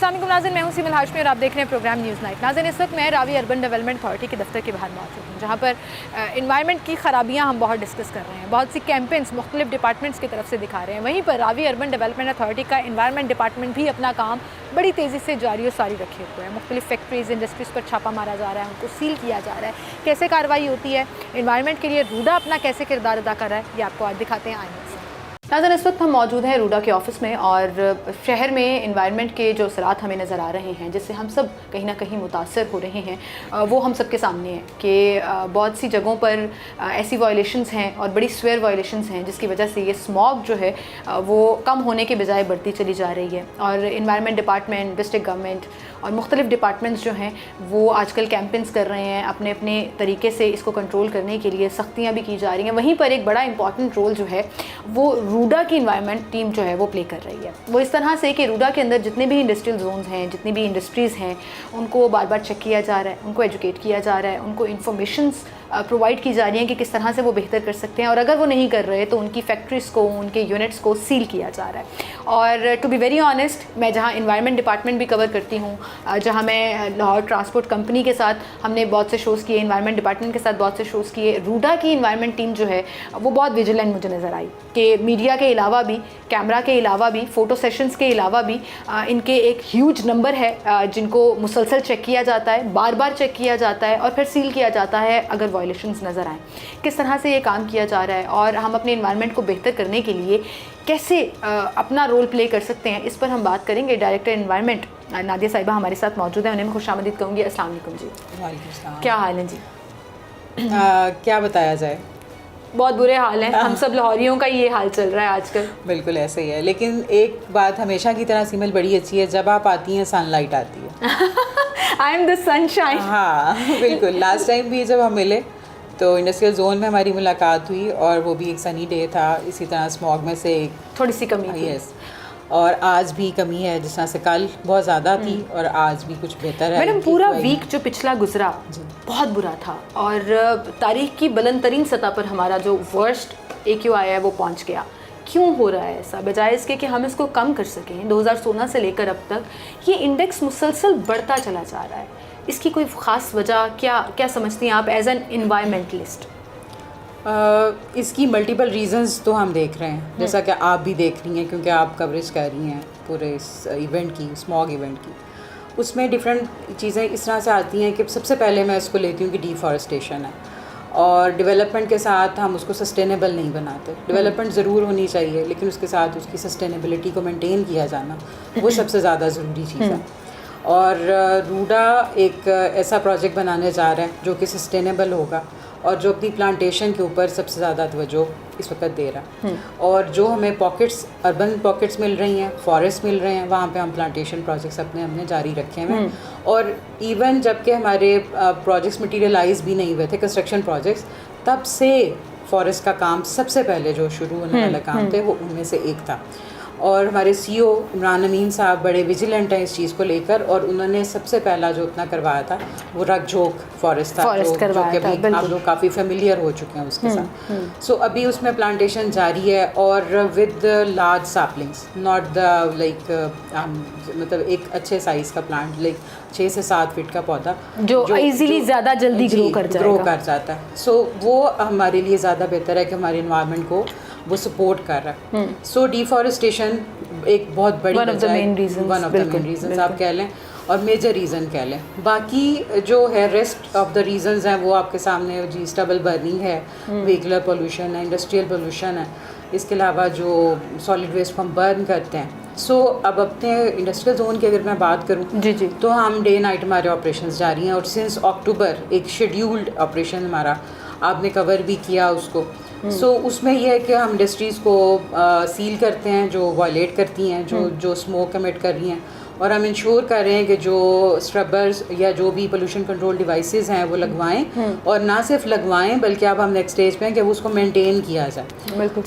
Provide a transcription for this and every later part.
अस्सलाम वालेकुम नाज़रीन, मैं हूं सिमल हाशमी और आप देख रहे हैं प्रोग्राम न्यूज़ नाइट। नाज़रीन, इस वक्त मैं रावी अर्बन डेवलपमेंट अथॉरिटी के दफ्तर के बाहर मौजूद हूं, जहां पर इन्वायरमेंट की ख़राबियां हम बहुत डिस्कस कर रहे हैं। बहुत सी कैंपेन्स मुख्तलिफ डिपार्टमेंट्स की तरफ से दिखा रहे हैं। वहीं पर रावी अर्बन डेवलपमेंट अथॉरिटी का इन्वायरमेंट डिपार्टमेंट भी अपना काम बड़ी तेज़ी से जारी और सारी रखे हुए हैं। मुख्तलिफ फैक्ट्रीज़, इंडस्ट्रीज़ पर छापा मारा जा रहा है, उनको सील किया जा रहा है। कैसे कार्रवाई होती है, इन्वायरमेंट के लिए रूडा अपना कैसे किरदार अदा कर रहा है, ये आपको आज दिखाते हैं। आइए नाज़रीन, इस वक्त हम मौजूद हैं रूडा के ऑफ़िस में और शहर में इन्वायरमेंट के जो असरात हमें नज़र आ रहे हैं, जिससे हम सब कहीं ना कहीं मुतासर हो रहे हैं, वो हम सब के सामने है कि बहुत सी जगहों पर ऐसी वायलेशंस हैं और बड़ी स्वेयर वायलेशंस हैं, जिसकी वजह से ये स्मॉग जो है वो कम होने के बजाय बढ़ती चली जा रही है। और इन्वायरमेंट डिपार्टमेंट, डिस्ट्रिक्ट गवर्नमेंट और मुख्तलिफ डिपार्टमेंट्स जो हैं वो आजकल कैंपेन्स कर रहे हैं, अपने अपने तरीके से इसको कंट्रोल करने के लिए सख्तियाँ भी की जा रही हैं। वहीं पर एक बड़ा इंपॉर्टेंट रोल जो है वो रूडा की इन्वायरमेंट टीम जो है वो प्ले कर रही है। वो इस तरह से कि रूडा के अंदर जितने भी इंडस्ट्रियल जोन्स हैं, जितनी भी इंडस्ट्रीज़ हैं, उनको बार बार चेक किया जा रहा है, उनको एजुकेट किया जा रहा है, उनको इन्फॉर्मेशंस प्रोवाइड की जा रही हैं कि किस तरह से वो बेहतर कर सकते हैं, और अगर वो नहीं कर रहे तो उनकी फैक्ट्रीज़ को, उनके यूनिट्स को सील किया जा रहा है। और टू बी वेरी ऑनेस्ट, मैं जहाँ इन्वायरमेंट डिपार्टमेंट भी कवर करती हूँ, जहाँ मैं लाहौर ट्रांसपोर्ट कंपनी के साथ हमने बहुत से शोज़ किए, इन्वायरमेंट डिपार्टमेंट के साथ बहुत से शोज़ किए, रूडा की इन्वायरमेंट टीम जो है वो बहुत विजिलेंट मुझे नज़र आई कि मीडिया के अलावा भी, कैमरा के अलावा भी, फ़ोटो सेशंस के अलावा भी इनके एक ह्यूज नंबर है जिनको मुसलसल चेक किया जाता है, बार बार चेक किया जाता है और फिर सील किया जाता है अगर वायलेशंस नज़र आएँ। किस तरह से ये काम किया जा रहा है और हम अपने इन्वायरमेंट को बेहतर करने के लिए कैसे अपना रोल प्ले कर सकते हैं, इस पर हम बात करेंगे। डायरेक्टर इन्वायरमेंट नादिया साहिबा हमारे साथ मौजूद हैं, उन्हें मैं खुशामदीद कहूँगी। अस्सलाम वालेकुम जी। वालेकुम सलाम। क्या हाल है जी? क्या बताया जाए, बहुत बुरे हाल हैं। हम सब लाहौरियों का ये हाल चल रहा है आजकल। बिल्कुल ऐसे ही है। लेकिन एक बात हमेशा की तरह सिमल बड़ी अच्छी है, जब आप आती हैं सनलाइट आती है। I am the sunshine. हाँ बिल्कुल। लास्ट टाइम भी जब हम मिले तो इंडस्ट्रियल जोन में हमारी मुलाकात हुई और वो भी एक सनी डे था। इसी तरह स्मॉग में से थोड़ी सी कमी थी। यस, और आज भी कमी है, जिस तरह से कल बहुत ज़्यादा थी और आज भी कुछ बेहतर है। मैडम, पूरा वीक जो पिछला गुजरा बहुत बुरा था और तारीख की बुलंद तरीन सतह पर हमारा जो वर्स्ट AQI है वो पहुंच गया। क्यों हो रहा है ऐसा? बजाय इसके कि हम इसको कम कर सकें, 2016 से लेकर अब तक ये इंडेक्स मुसलसल बढ़ता चला जा रहा है। इसकी कोई ख़ास वजह क्या समझती हैं आप एज एन इन्वायरमेंटलिस्ट? इसकी मल्टीपल रीज़न्स तो हम देख रहे हैं, जैसा कि आप भी देख रही हैं क्योंकि आप कवरेज कर रही हैं पूरे इस इवेंट की, स्मॉग इवेंट की। उसमें डिफरेंट चीज़ें इस तरह से आती हैं कि सबसे पहले मैं इसको लेती हूँ कि डिफॉरेस्टेशन है और डेवलपमेंट के साथ हम उसको सस्टेनेबल नहीं बनाते। डेवलपमेंट ज़रूर होनी चाहिए लेकिन उसके साथ उसकी सस्टेनेबिलिटी को मेंटेन किया जाना वो सबसे ज़्यादा ज़रूरी चीज़ है। और रूडा एक ऐसा प्रोजेक्ट बनाने जा रहा है जो कि सस्टेनेबल होगा और जो अपनी प्लांटेशन के ऊपर सबसे ज़्यादा तवज्जो इस वक्त दे रहा है। और जो हमें पॉकेट्स, अर्बन पॉकेट्स मिल रही हैं, फॉरेस्ट मिल रहे हैं, वहाँ पे हम प्लांटेशन प्रोजेक्ट्स हमने जारी रखे हैं। और इवन जबकि हमारे प्रोजेक्ट्स मटीरियलाइज भी नहीं हुए थे, कंस्ट्रक्शन प्रोजेक्ट्स, तब से फॉरेस्ट का काम सबसे पहले जो शुरू होने वाला काम थे वो उनमें से एक था। और हमारे CEO इमरान अमीन साहब बड़े विजिलेंट हैं इस चीज़ को लेकर और उन्होंने सबसे पहला जो अपना करवाया था वो रकझोक फॉरेस्ट था, जो कि अभी आप लोग काफ़ी फेमिलियर हो चुके हैं उसके साथ। सो अभी उसमें प्लांटेशन जारी है और with large saplings, not the like मतलब एक अच्छे साइज़ का प्लांट, लाइक 6 से 7 फीट का पौधा जो इजीली ज़्यादा जल्दी ग्रो कर जाता है। सो वो हमारे लिए ज़्यादा बेहतर है कि हमारे इन्वायरमेंट को वो सपोर्ट कर रहा है। सो डिफॉरेस्टेशन एक बहुत बड़ी one of the main reasons आप कह लें और मेजर रीज़न कह लें। बाकी जो है रेस्ट ऑफ द रीजंस हैं वो आपके सामने जी, स्टबल बर्निंग है, व्हीकलर पोल्यूशन है, इंडस्ट्रियल पोल्यूशन है, इसके अलावा जो सॉलिड वेस्ट हम बर्न करते हैं। सो अब अपने इंडस्ट्रियल जोन की अगर मैं बात करूं जी तो हम डे नाइट हमारे ऑपरेशंस जारी हैं और सिंस अक्टूबर एक शेड्यूल्ड ऑपरेशन हमारा आपने कवर भी किया उसको। सो उसमें यह है कि हम इंडस्ट्रीज़ को सील करते हैं जो वायलेट करती हैं, जो स्मोक कमिट कर रही हैं, और हम इंश्योर कर रहे हैं कि जो स्क्रबर्स या जो भी पोल्यूशन कंट्रोल डिवाइसेस हैं वो लगवाएं और ना सिर्फ लगवाएं बल्कि अब हम नेक्स्ट स्टेज पे हैं कि उसको मेंटेन किया जाए। बिल्कुल।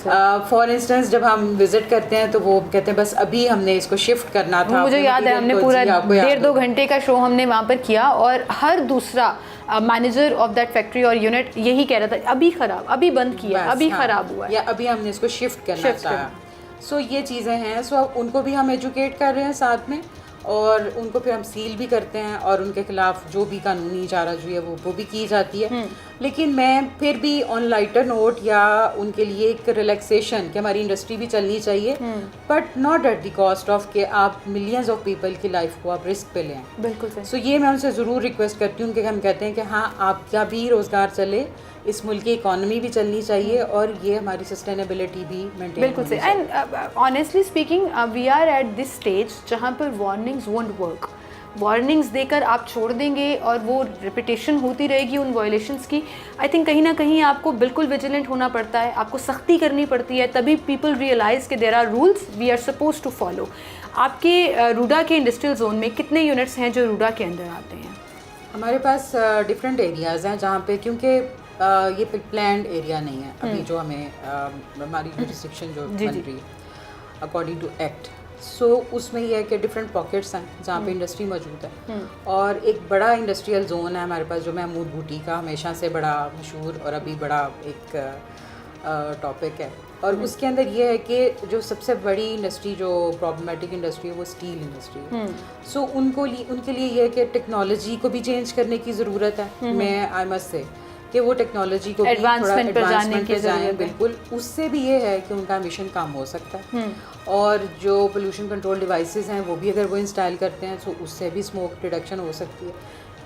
फॉर इंस्टेंस जब हम विजिट करते हैं तो वो कहते हैं बस अभी हमने इसको शिफ्ट करना था। मुझे याद है हमने पूरा 1.5-2 घंटे का शो हमने वहाँ पर किया और हर दूसरा मैनेजर ऑफ दैट फैक्ट्री और यूनिट यही कह रहा था अभी ख़राब, अभी बंद किया, अभी ख़राब हुआ या अभी हमने इसको शिफ्ट करना चाहा। सो ये चीज़ें हैं। सो उनको भी हम एजुकेट कर रहे हैं साथ में और उनको फिर हम सील भी करते हैं और उनके खिलाफ जो भी कानूनी चाराजोई है वो भी की जाती है। लेकिन मैं फिर भी ऑन लाइटर नोट या उनके लिए एक रिलैक्सेशन कि हमारी इंडस्ट्री भी चलनी चाहिए, but not at the cost of कि आप मिलियंस ऑफ पीपल की लाइफ को आप रिस्क पे लें। बिल्कुल सही। सो ये मैं उनसे ज़रूर रिक्वेस्ट करती हूँ कि हम कहते हैं कि हाँ आपका भी रोज़गार चले, इस मुल्क की इकॉनमी भी चलनी चाहिए और ये हमारी सस्टेनेबिलिटी भी मेंटेन बिल्कुल सही। And honestly speaking we are at this stage जहाँ पर वार्निंग्स वोंट वर्क। वार्निंग्स देकर आप छोड़ देंगे और वो रिपीटेशन होती रहेगी उन वायलेशंस की। आई थिंक कहीं ना कहीं आपको बिल्कुल विजिलेंट होना पड़ता है, आपको सख्ती करनी पड़ती है, तभी पीपल रियलाइज़ कि there are rules we are suppose to follow. आपके रूडा के इंडस्ट्रियल जोन में कितने यूनिट्स हैं जो रूडा के अंदर आते हैं? हमारे पास डिफरेंट एरियाज़ हैं जहाँ पे, क्योंकि ये प्लान्ड एरिया नहीं है अभी जो हमें हमारी जुरिस्डिक्शन जो बन रही है अकॉर्डिंग टू एक्ट। सो उसमें ये है कि डिफरेंट पॉकेट्स हैं जहाँ पे इंडस्ट्री मौजूद है और एक बड़ा इंडस्ट्रियल जोन है हमारे पास जो महमूद बूटी का हमेशा से बड़ा मशहूर और अभी बड़ा एक टॉपिक है। और उसके अंदर ये है कि जो सबसे बड़ी इंडस्ट्री जो प्रॉब्लमेटिक इंडस्ट्री है वो स्टील इंडस्ट्री है। सो उनके लिए ये है कि टेक्नोलॉजी को भी चेंज करने की ज़रूरत है। मैं आई मस्ट से कि वो टेक्नोलॉजी को भी थोड़ा एडवांसमेंट पे जाएं। बिल्कुल, उससे भी ये है कि उनका एमिशन कम हो सकता है और जो पोल्यूशन कंट्रोल डिवाइसेस हैं वो भी अगर वो इंस्टॉल करते हैं तो उससे भी स्मोक रिडक्शन हो सकती है।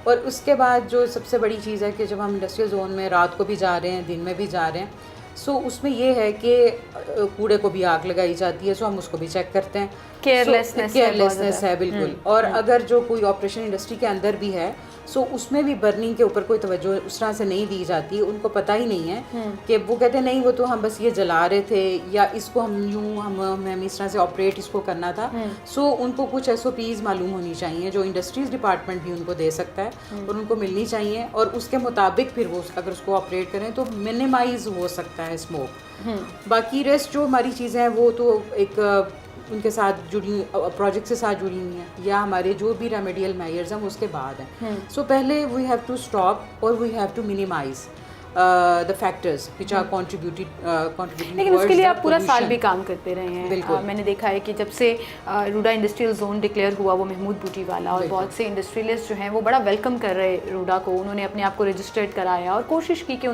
और उसके बाद जो सबसे बड़ी चीज़ है कि जब हम इंडस्ट्रियल जोन में रात को भी जा रहे हैं, दिन में भी जा रहे हैं, सो उसमें ये है कि कूड़े को भी आग लगाई जाती है, सो हम उसको भी चेक करते हैं। केयरलेसनेस है बिल्कुल। और अगर जो कोई ऑपरेशन इंडस्ट्री के अंदर भी है सो उसमें भी बर्निंग के ऊपर कोई तवज्जो उस तरह से नहीं दी जाती। उनको पता ही नहीं है कि वो कहते हैं नहीं वो तो हम बस ये जला रहे थे या इसको हम यूँ हम इस तरह से ऑपरेट इसको करना था। सो उनको कुछ SOPs मालूम होनी चाहिए जो इंडस्ट्रीज़ डिपार्टमेंट भी उनको दे सकता है और उनको मिलनी चाहिए और उसके मुताबिक फिर वो अगर उसको ऑपरेट करें तो मिनिमाइज हो सकता है स्मोक। बाकी रेस्ट जो हमारी चीज़ें हैं वो तो एक उनके साथ जुड़ी प्रोजेक्ट से साथ जुड़ी हुई हैं या हमारे जो भी रेमेडियल मेजर्स हैं उसके बाद हैं। सो पहले वी हैव टू स्टॉप और we have to minimise the factors which are contributing. लेकिन उसके लिए आप पूरा साल भी काम करते रहे हैं। बिल्कुल। मैंने देखा है कि जब से रूडा इंडस्ट्रियल जोन डिक्लेयर हुआ वो महमूद बूटी वाला और बहुत से इंडस्ट्रियलिस्ट जो हैं वो बड़ा वेलकम कर रहे रूडा को, उन्होंने अपने आप को रजिस्टर्ड कराया और कोशिश की कि